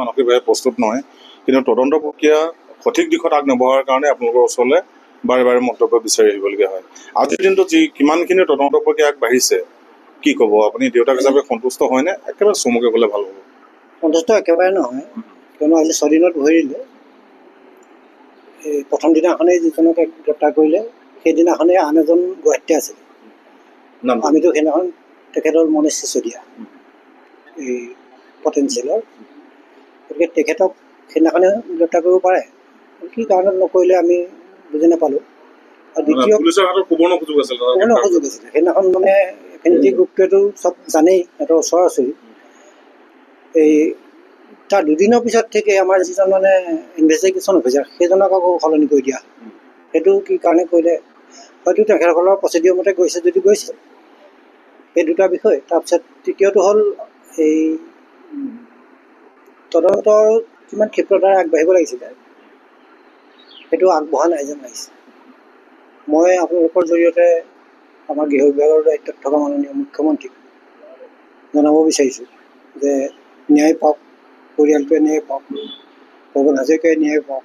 মানসিকভাৱে প্ৰস্তুত নহয়, কিন্তু তদন্ত প্ৰক্ৰিয়া সঠিক দিশত আগ নবঢ়াৰ কাৰণে আপোনালোকৰ ওচৰলৈ বাৰে বাৰে মন্তব্য বিচাৰি আহিবলগীয়া হয়। আজিৰ দিনটোত যি কিমানখিনি তদন্ত প্ৰক্ৰিয়া আগবাঢ়িছে কি ক'ব? আপুনি দেউতাক হিচাপে সন্তুষ্ট হয়নে? একেবাৰে চমুকৈ ক'লে ভাল হ'ব। সন্তুষ্ট একেবাৰে নহয়, কিয়নো আজি 6 দিনত ধৰিলে। এই প্ৰথম দিনাখনেই যিজনক গ্ৰেপ্তাৰ কৰিলে সেইদিনাখনেই আন এজন গুৱাহাটীতে আছিল। আমিতো সেইদিনাখন তেখেতৰ মনীষ চিচোদিয়া এই পটেঞ্চিয়েলৰ, গতিকে তেখেতক সেইদিনাখনে গ্ৰেপ্তাৰ কৰিব পাৰে। কি কাৰণত নকৰিলে আমি বুজি নাপালোঁ। আৰু দ্বিতীয় সুবৰ্ণ সুযোগ আছিলে সেইদিনাখন, মানে এফিনিটি গ্ৰুপটোৱেতো চব জানেই, সিহঁতৰ ওচৰা ওচৰি। এই তাৰ দুদিনৰ পিছত থেকে আমাৰ যিজন মানে ইনভেষ্টিগেশ্যন অফিচাৰ সেইজনক আকৌ সলনি কৰি দিয়া। সেইটো কি কাৰণে কৰিলে, হয়তো তেখেতসকলৰ প্ৰচিডিঅ'ৰ মতে গৈছে যদি গৈছে, সেই দুটা বিষয়। তাৰপিছত তৃতীয়টো হ'ল এই তদন্তৰ যিমান ক্ষিপ্ৰতাৰে আগবাঢ়িব লাগিছিলে সেইটো আগবঢ়া নাই যেন লাগিছে। মই আপোনালোকৰ জৰিয়তে আমাৰ গৃহ বিভাগৰ দায়িত্বত থকা মাননীয় মুখ্যমন্ত্ৰীক জনাব বিচাৰিছোঁ যে ন্যায় পাওক, পৰিয়ালটোৱে ন্যায় পাওক, পৱন হাজৰিকাই ন্যায় পাওক।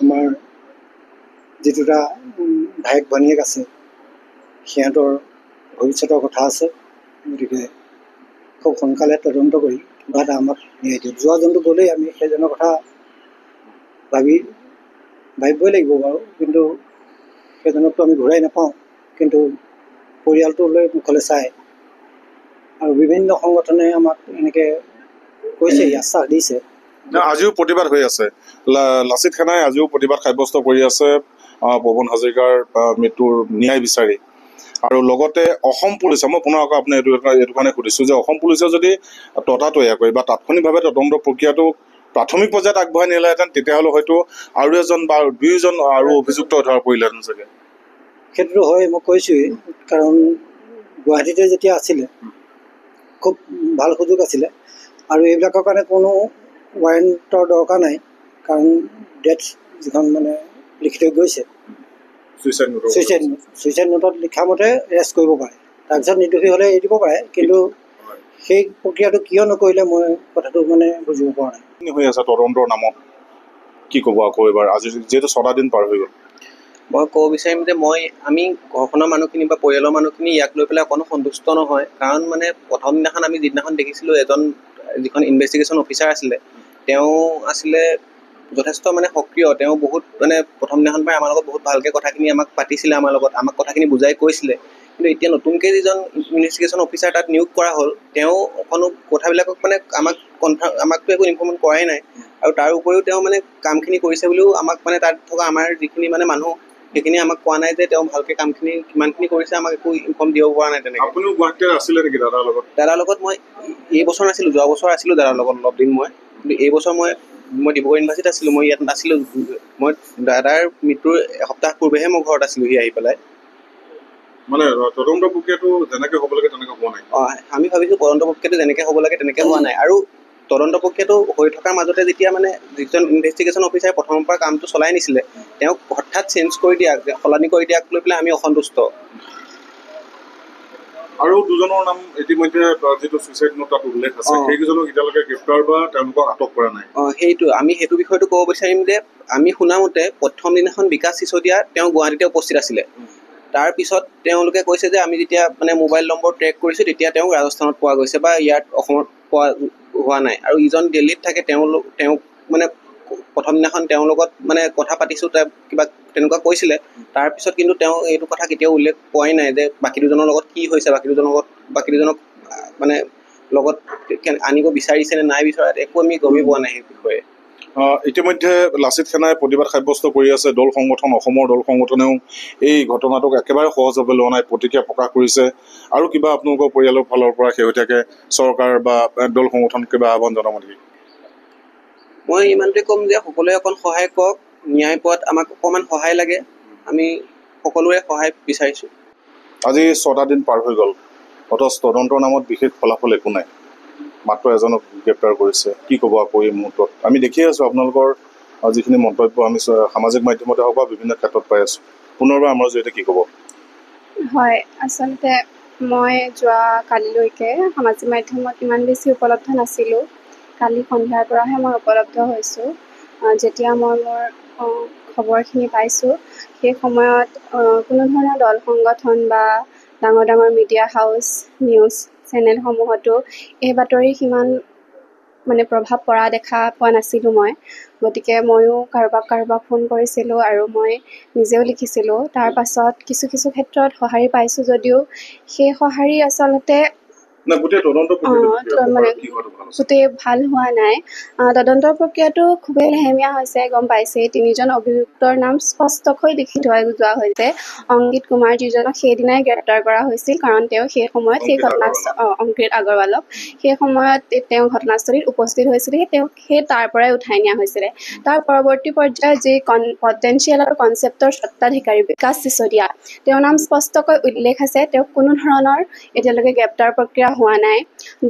আমাৰ যি দুটা ভায়েক ভনীয়েক আছে সিহঁতৰ ভৱিষ্যতৰ কথা আছে, গতিকে খুব সোনকালে তদন্ত কৰি কিবা এটা আমাক ন্যায় দিয়ক। যোৱাজনটো গ'লেই আমি সেইজনৰ কথা ভাবিবই লাগিব বাৰু, কিন্তু সেইজনকতো আমি ঘূৰাই নাপাওঁ। কিন্তু পৰিয়ালটোলৈ মুখলৈ চাই আৰু বিভিন্ন সংগঠনে আমাক এনেকৈ কৈছে, আশ্বাস দিছে। আজিও প্ৰতিবাদ হৈ আছে, লাচিত সেনাই আজিও প্ৰতিবাদ সাব্যস্ত কৰি আছে পৱন হাজৰিকাৰ মৃত্যুৰ ন্যায় বিচাৰি। আৰু লগতে অসম পুলিচে, মই পুনৰ আকৌ আপুনি এইটো কাৰণে সুধিছোঁ যে অসম পুলিচে যদি ততাতৈয়াকৈ কৰি বা তাৎক্ষণিকভাৱে তদন্ত প্ৰক্ৰিয়াটো প্ৰাথমিক পৰ্যায়ত আগবঢ়াই নিলেহেঁতেন, তেতিয়াহ'লে হয়তো আৰু এজন বা দুয়োজন আৰু অভিযুক্ত ধৰা পৰিলেহেঁতেন চাগে। সেইটোতো হয়, মই কৈছোঁৱেই। কাৰণ গুৱাহাটীতে যেতিয়া আছিলে খুব ভাল সুযোগ আছিলে, আৰু এইবিলাকৰ কাৰণে কোনো ৱাৰেণ্টৰ দৰকাৰ নাই। কাৰণ ডেথ যিখন মানে লিখি থৈ গৈছে ছুইচাইড নোটত লিখা মতে এৰেষ্ট কৰিব পাৰে, তাৰপিছত নিৰ্দোষী হ'লে এৰি দিব পাৰে। কিন্তু সেই প্ৰক্ৰিয়াটো কিয় নকৰিলে মই কথাটো মানে বুজিব পৰা নাই। হৈ আছে তদন্তৰ নামত কি ক'ব আকৌ এবাৰ, আজি যিহেতু 6টা দিন পাৰ হৈ গ'ল? মই ক'ব বিচাৰিম যে আমি ঘৰখনৰ মানুহখিনি বা পৰিয়ালৰ মানুহখিনি ইয়াক লৈ পেলাই অকণো সন্তুষ্ট নহয়। কাৰণ মানে প্ৰথম দিনাখন আমি যিদিনাখন দেখিছিলোঁ যিখন ইনভেষ্টিগেশ্যন অফিচাৰ আছিলে, তেওঁ আছিলে যথেষ্ট মানে সক্ৰিয়। তেওঁ বহুত মানে প্ৰথম দিনাখন পৰাই আমাৰ লগত বহুত ভালকৈ কথাখিনি আমাক পাতিছিলে, আমাক কথাখিনি বুজাই কৈছিলে। কিন্তু এতিয়া নতুনকৈ যিজন ইনভেষ্টিগেশ্যন অফিচাৰ তাত নিয়োগ কৰা হ'ল, তেওঁ অকণো কথাবিলাকক মানে আমাকতো একো ইনফৰ্মেশ্যন কৰাই নাই। আৰু তাৰ উপৰিও তেওঁ মানে কামখিনি কৰিছে বুলিও আমাক মানে তাত থকা আমাৰ যিখিনি মানে মানুহ সেইখিনি আমাক কোৱা নাই যে তেওঁ ভালকৈ কামখিনি কিমানখিনি কৰিছে, আমাক একো ইনফৰ্ম দিব পৰা নাই তেনেকৈ। আপুনিও গুৱাহাটীত আছিলে নেকি দাদাৰ লগত? মই এই বছৰ নাছিলোঁ, যোৱা বছৰ আছিলোঁ দাদাৰ লগত অলপ দিন মই। কিন্তু এই বছৰ মই ডিব্ৰুগড় ইউনিভাৰ্চিটিত আছিলোঁ, মই ইয়াত নাছিলোঁ। মই দাদাৰ মৃত্যুৰ এসপ্তাহ পূৰ্বেহে মই ঘৰত আছিলোঁহি আহি পেলাই। মানে তদন্ত প্ৰক্ৰিয়াটো যেনেকৈ হ'ব লাগে তেনেকৈ হোৱা নাই। আমি ভাবিছোঁ তদন্ত প্ৰক্ৰিয়াটো যেনেকৈ হ'ব লাগে তেনেকৈ হোৱা নাই। আৰু তদন্ত প্ৰক্ৰিয়াটো হৈ থকাৰ মাজতে যেতিয়া মানে যিজন ইনভেষ্টিগেশ্যন অফিচাৰে প্ৰথমৰ পৰা কামটো চলাই নিছিলে, তেওঁক হঠাৎ সলনি কৰি দিয়াক লৈ পেলাই আমি অসন্তুষ্ট। আৰু দুজনৰ নাম ইতিমধ্যে যিটো ছুইচাইড নোট তাত উল্লেখ আছে, সেইকেইজনক এতিয়ালৈকে গ্ৰেপ্তাৰ বা তেওঁলোকক আটক কৰা নাই। আমি সেইটো বিষয়টো ক'ব বিচাৰিম যে আমি শুনামতে প্ৰথম দিনাখন বিকাশ চিচোদিয়া তেওঁ গুৱাহাটীতে উপস্থিত আছিলে। তাৰপিছত তেওঁলোকে কৈছে যে আমি যেতিয়া মানে মোবাইল নম্বৰ ট্ৰেক কৰিছোঁ তেতিয়া তেওঁক ৰাজস্থানত পোৱা গৈছে বা ইয়াত অসমত পোৱা হোৱা নাই। আৰু ইজন দিল্লীত থাকে, তেওঁক মানে প্ৰথম দিনাখন তেওঁৰ লগত মানে কথা পাতিছোঁ, কিবা তেনেকুৱা কৈছিলে। তাৰপিছত কিন্তু তেওঁ এইটো কথা কেতিয়াও উল্লেখ পোৱাই নাই যে বাকী দুজনৰ লগত কি হৈছে, বাকী দুজনক মানে লগত আনিব বিচাৰিছে নে নাই বিচৰা, একো আমি গমেই পোৱা নাই সেই বিষয়ে। ইতিমধ্যে লাচিত সেনাই প্ৰতিবাদ সাব্যস্ত কৰি আছে। অসমৰ দল সংগঠনেও এই ঘটনাটোক একেবাৰে সহজভাৱে লোৱা নাই, প্ৰতিক্ৰিয়া প্ৰকাশ কৰিছে। আৰু কিবা আপোনালোকৰ পৰিয়ালৰ ফালৰ পৰা শেহতীয়াকৈ চৰকাৰ বা দল সংগঠন কিবা আহ্বান জনাব নেকি? মই ইমানটোৱে ক'ম যে সকলোৱে অকণ সহায় কৰক, ন্যায় পোৱাত আমাক অকণমান সহায় লাগে। আমি সকলোৰে সহায় বিচাৰিছোঁ। আজি 6টা দিন পাৰ হৈ গ'ল, অথচ তদন্তৰ নামত বিশেষ ফলাফল একো নাই, মাত্ৰ এজনক গ্ৰেপ্তাৰ কৰিছে। কি ক'ব আকৌ এই মুহূৰ্তত? আমি দেখিয়ে আছোঁ আপোনালোকৰ যিখিনি মন্তব্য আমি সামাজিক মাধ্যমতে হওক বা বিভিন্ন ক্ষেত্ৰত পাই আছোঁ। পুনৰবাৰ আমাৰ জৰিয়তে কি ক'ব? হয়, আচলতে মই যোৱা কালিলৈকে সামাজিক মাধ্যমত ইমান বেছি উপলব্ধ নাছিলোঁ। কালি সন্ধিয়াৰ পৰাহে মই উপলব্ধ হৈছোঁ। যেতিয়া মই মোৰ খবৰখিনি পাইছোঁ, সেই সময়ত কোনো ধৰণৰ দল সংগঠন বা ডাঙৰ ডাঙৰ মিডিয়া হাউচ, নিউজ চেনেলসমূহতো এই বাতৰি সিমান প্ৰভাৱ পৰা দেখা পোৱা নাছিলোঁ মই। গতিকে ময়ো কাৰোবাক ফোন কৰিছিলোঁ আৰু মই নিজেও লিখিছিলোঁ। তাৰ পাছত কিছু ক্ষেত্ৰত সঁহাৰি পাইছোঁ যদিও সেই সঁহাৰি আচলতে গোটেই তদন্ত গোটেই ভাল হোৱা নাই। তদন্তৰ প্ৰক্ৰিয়াটো খুবেই লেহেমীয়া হৈছে, গম পাইছেই। 3জন অভিযুক্তৰ নাম স্পষ্টকৈ লিখি থোৱা যোৱা হৈছে। অংকিত কুমাৰ, যিজনক সেইদিনাই গ্ৰেপ্তাৰ কৰা হৈছিল, কাৰণ তেওঁ সেই সময়ত অংকিত আগৰৱালক সেই সময়ত তেওঁ ঘটনাস্থলীত উপস্থিত হৈছিলে। তেওঁক তাৰ পৰাই উঠাই নিয়া হৈছিলে। তাৰ পৰৱৰ্তী পৰ্যায়ত যি পটেঞ্চিয়েল আৰু কনচেপ্টৰ স্বত্বাধিকাৰী বিকাশ চিচোদিয়া, তেওঁৰ নাম স্পষ্টকৈ উল্লেখ আছে। তেওঁক কোনো ধৰণৰ এতিয়ালৈকে গ্ৰেপ্তাৰ প্ৰক্ৰিয়া হোৱা নাই।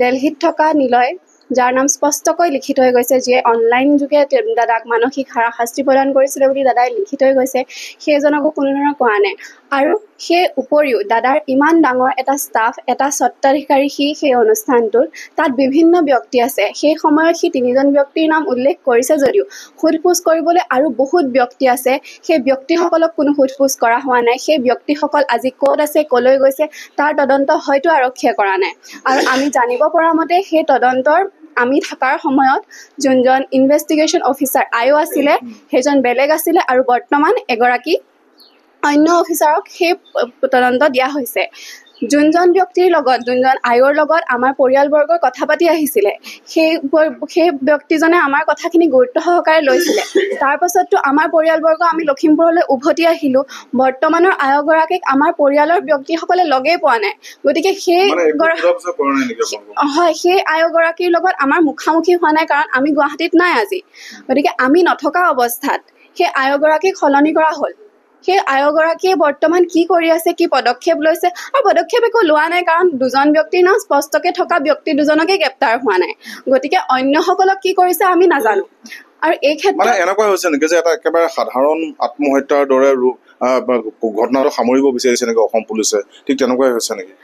দিল্লীত থকা নিলয়, যাৰ নাম স্পষ্টকৈ লিখি থৈ গৈছে, যিয়ে অনলাইন যোগে দাদাক মানসিক হাৰাশাস্তি প্ৰদান কৰিছিলে বুলি দাদাই লিখি থৈ গৈছে, সেইজনকো কোনো ধৰণৰ কোৱা নাই। আৰু সেই উপৰিও দাদাৰ ইমান ডাঙৰ এটা ষ্টাফ, এটা স্বত্বাধিকাৰী সেই অনুষ্ঠানটোত, তাত বিভিন্ন ব্যক্তি আছে। সেই সময়ত 3জন ব্যক্তিৰ নাম উল্লেখ কৰিছে যদিও সোধ-পোছ কৰিবলৈ আৰু বহুত ব্যক্তি আছে। সেই ব্যক্তিসকলক কোনো সোধ-পোছ কৰা হোৱা নাই। সেই ব্যক্তিসকল আজি ক'ত আছে, ক'লৈ গৈছে, তাৰ তদন্ত হয়তো আৰক্ষীয়ে কৰা নাই। আৰু আমি জানিব পৰা মতে সেই তদন্তৰ আমি থকাৰ সময়ত যোনজন ইনভেষ্টিগেশ্যন অফিচাৰ আইঅ' আছিলে, সেইজন বেলেগ আছিলে আৰু বৰ্তমান এগৰাকী অন্য অফিচাৰক সেই তদন্ত দিয়া হৈছে। যোনজন ব্যক্তিৰ লগত, যোনজন আইঅ'ৰ লগত আমাৰ পৰিয়ালবৰ্গৰ কথা পাতি আহিছিলে, সেই ব্যক্তিজনে আমাৰ কথাখিনি গুৰুত্ব সহকাৰে লৈছিলে। তাৰ পাছততো আমাৰ পৰিয়ালবৰ্গ আমি লখিমপুৰলৈ উভতি আহিলোঁ। বৰ্তমানৰ আইঅ'গৰাকীক আমাৰ পৰিয়ালৰ ব্যক্তিসকলে লগেই পোৱা নাই। গতিকে সেই আইঅ'গৰাকীৰ লগত আমাৰ মুখামুখি হোৱা নাই, কাৰণ আমি গুৱাহাটীত নাই আজি। গতিকে আমি নথকা অৱস্থাত সেই আইঅ'গৰাকীক সলনি কৰা হ'ল। সেই আইঅ'গৰাকীয়ে বৰ্তমান কি কৰি আছে, কি পদক্ষেপ লৈছে, আৰু পদক্ষেপ একো লোৱা নাই, কাৰণ 2জন ব্যক্তিৰ নাম স্পষ্টকৈ থকা ব্যক্তি 2জনকে গ্ৰেপ্তাৰ হোৱা নাই। গতিকে অন্যসকলক কি কৰিছে আমি নাজানো। আৰু এই ক্ষেত্ৰত এনেকুৱা হৈছে নেকি যে এটা একেবাৰে সাধাৰণ আত্মহত্যাৰ দৰে ঘটনাটো সামৰিব বিচাৰিছে নেকি অসম পুলিচে? ঠিক তেনেকুৱাই হৈছে নেকি?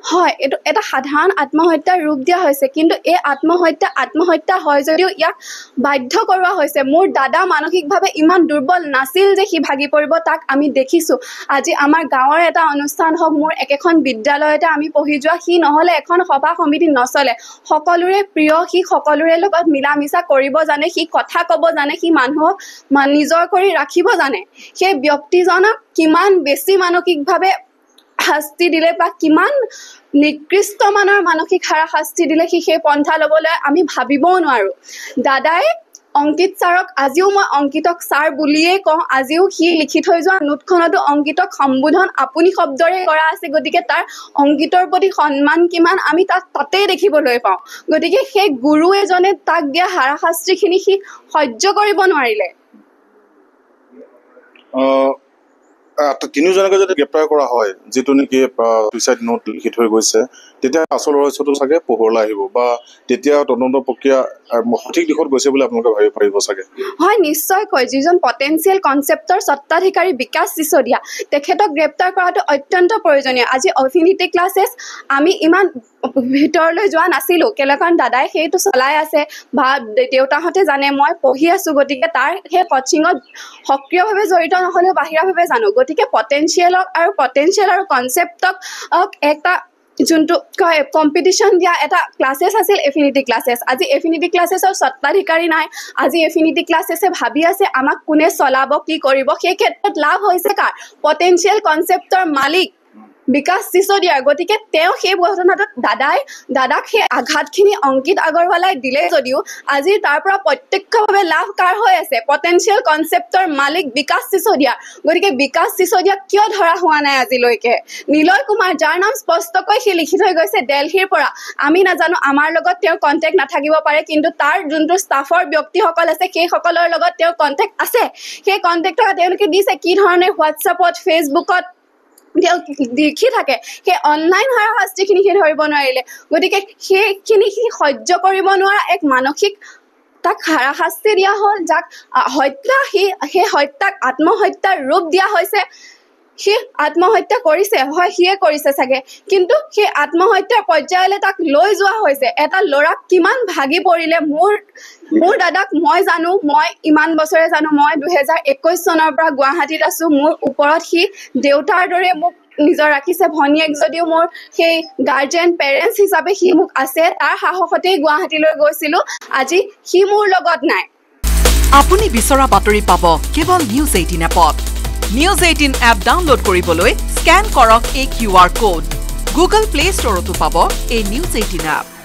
হয়, এইটো এটা সাধাৰণ আত্মহত্যাৰ ৰূপ দিয়া হৈছে। কিন্তু এই আত্মহত্যা হয় যদিও ইয়াক বাধ্য কৰোৱা হৈছে। মোৰ দাদা মানসিকভাৱে ইমান দুৰ্বল নাছিল যে সি ভাগি পৰিব, তাক আমি দেখিছোঁ। আজি আমাৰ গাঁৱৰ এটা অনুষ্ঠান হওক, মোৰ একেখন বিদ্যালয়তে আমি পঢ়ি যোৱা, সি নহ'লে এখন সভা সমিতি নচলে। সকলোৰে প্ৰিয়, সি সকলোৰে লগত মিলা মিছা কৰিব জানে, সি কথা ক'ব জানে, সি মানুহক নিজৰ কৰি ৰাখিব জানে। সেই ব্যক্তিজনক কিমান বেছি মানসিকভাৱে শাস্তি দিলে বা কিমান নিকৃষ্ট মানৰ মানসিক হাৰাশাস্তি দিলে সি সেই পন্থা ল'বলৈ আমি ভাবিবও নোৱাৰোঁ। দাদাই অংকিত ছাৰক, আজিও মই অংকিতক ছাৰ বুলিয়েই কওঁ, আজিও সি লিখি থৈ যোৱা নোটখনতো অংকিতক সম্বোধন আপুনি শব্দৰে কৰা আছে। গতিকে তাৰ অংকিতৰ প্ৰতি সন্মান কিমান আমি তাতেই দেখিবলৈ পাওঁ। গতিকে সেই গুৰু এজনে তাক দিয়া হাৰাশাস্তিখিনি সি সহ্য কৰিব নোৱাৰিলে। 3জনকে যদি গ্ৰেপ্তাৰ কৰা হয়, যিটো নেকি চুইচাইড নোট লিখি থৈ গৈছে, তেতিয়া আচল ৰহস্যটো চাগে পোহৰলৈ আহিব, বা তেতিয়া তদন্ত প্ৰক্ৰিয়া সঠিক দিশত গৈছে বুলি আপোনালোকে ভাবিব পাৰিব চাগে। হয়, নিশ্চয়কৈ। যিজন পটেঞ্চিয়েল কনচেপ্টৰ স্বত্বাধিকাৰী বিকাশ চিচোদিয়া, তেখেতক গ্ৰেপ্তাৰ কৰাটো অত্যন্ত প্ৰয়োজনীয়। আজি এফিনিটি ক্লাছেছ আমি ইমান ভিতৰলৈ যোৱা নাছিলোঁ, কেলৈ কাৰণ দাদাই সেইটো চলাই আছে বা দেউতাহঁতে জানে মই পঢ়ি আছোঁ। গতিকে তাৰ সেই কচিঙত সক্ৰিয়ভাৱে জড়িত নহ'লেও বাহিৰাভাৱে জানো। গতিকে পটেঞ্চিয়েল আৰু কনচেপ্টক এটা যোনটো কয় কম্পিটিশ্যন দিয়া এটা ক্লাছেছ আছিল এফিনিটি ক্লাছেছ। আজি এফিনিটি ক্লাছেছৰ স্বত্বাধিকাৰী নাই। আজি এফিনিটি ক্লাছেছে ভাবি আছে আমাক কোনে চলাব, কি কৰিব। সেই ক্ষেত্ৰত লাভ হৈছে কাৰ? পটেঞ্চিয়েল কনচেপ্টৰ মালিক বিকাশ চিচোদিয়াৰ। গতিকে তেওঁ সেই ঘটনাটোত দাদাক সেই আঘাতখিনি অংকিত আগৰৱালাই দিলে যদিও আজি তাৰ পৰা প্ৰত্যক্ষভাৱে লাভ কাৰ হৈ আছে? পটেঞ্চিয়েল কনচেপ্টৰ মালিক বিকাশ চিচোদিয়া। গতিকে বিকাশ চিচোদিয়াক কিয় ধৰা হোৱা নাই আজিলৈকে? নিলয় কুমাৰ, যাৰ নাম স্পষ্টকৈ সি লিখি থৈ গৈছে দিল্লীৰ পৰা, আমি নাজানো, আমাৰ লগত তেওঁৰ কণ্টেক্ট নাথাকিব পাৰে, কিন্তু তাৰ যোনটো ষ্টাফৰ ব্যক্তিসকল আছে সেইসকলৰ লগত তেওঁৰ কণ্টেক্ট আছে। সেই কণ্টেক্ট তেওঁলোকে দিছে কি ধৰণে হোৱাটছএপত, ফেচবুকত তেওঁ লিখি থাকে। সেই অনলাইন হাৰাশাস্তিখিনি সি ধৰিব নোৱাৰিলে। গতিকে সেইখিনি সি সহ্য কৰিব নোৱাৰা এক মানসিক তাক হাৰাশাস্তি দিয়া হ'ল, যাক হত্যা, সেই হত্যাক আত্মহত্যাৰ ৰূপ দিয়া হৈছে। সি আত্মহত্যা কৰিছে হয় সিয়ে কৰিছে চাগে কিন্তু সেই আত্মহত্যাৰ পৰ্যায়লৈ তাক লৈ যোৱা হৈছে এটা ল'ৰাক কিমান ভাগি পৰিলে মোৰ দাদাক মই জানো মই ইমান বছৰে জানো মই 2021 চনৰ পৰা গুৱাহাটীত আছো মোৰ ওপৰত সি দেউতাৰ দৰে মোক নিজৰ ৰাখিছে ভনীয়েক যদিও মোৰ সেই গাৰ্জেন পেৰেণ্টছ হিচাপে সি মোক আছে তাৰ সাহসতেই গুৱাহাটীলৈ গৈছিলো আজি সি মোৰ লগত নাই আপুনি বিচৰা বাতৰি পাব কেৱল নিউজ 18 এপত নিউজ 18 এপ ডাউনলোড কৰিবলৈ স্ক্যান কৰক এই QR কোড গুগল প্লে ষ্টৰতো পাব এই নিউজ 18 এপ